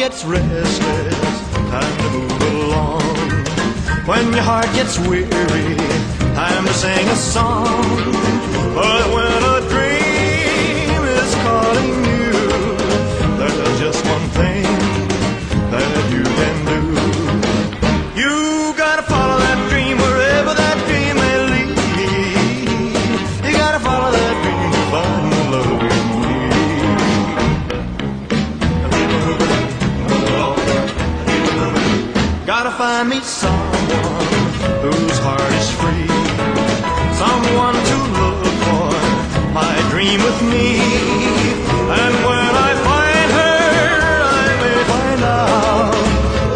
gets restless, time to move along. When your heart gets weary, time to sing a song. But when a dream is calling you, there's just one thing that you can do. You gotta follow that dream wherever that dream may lead. You gotta follow that dream to find the love you need. Gotta find me someone whose heart is free, someone to look for my dream with me. And when I find her, I may find out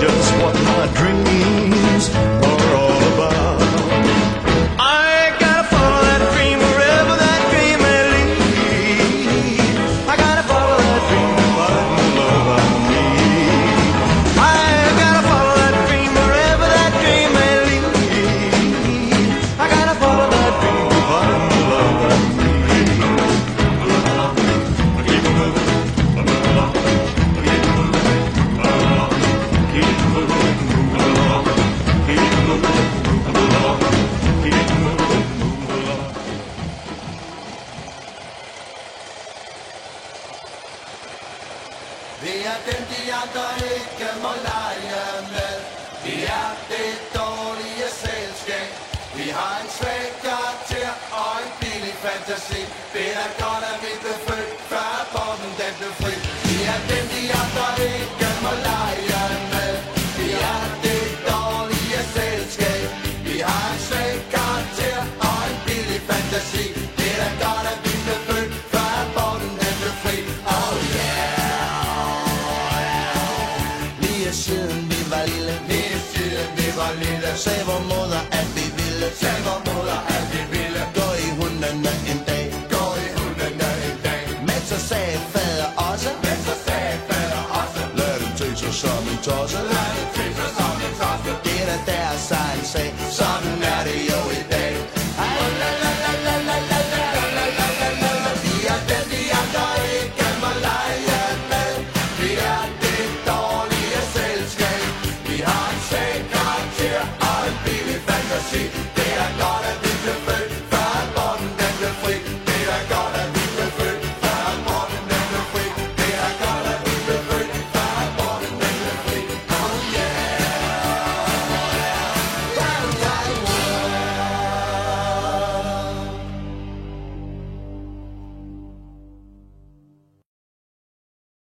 just what my dreams are all about. I gotta follow that dream wherever that dream may lead. I gotta follow that dream to find the love I need. I gotta follow that dream wherever that dream may lead. I gotta follow that dream to find the love I need. Keep moving, keep moving, keep moving, move along. Keep moving, move along. Keep moving, move along. Vi er dem, de andre ikke må lege med. Vi er det dårlige selskab. Vi har en svag karakter og en billig fantasi. Det er godt, at vi blev født, før bomben den blev fri. Vi er dem, de andre ikke må lege med. Vi er det dårlige selskab. Vi har en svag karakter og en billig fantasi. Det er godt, at vi blev født, før bomben den blev fri. Oh yeah. Lige siden vi var lille, sagde vor mor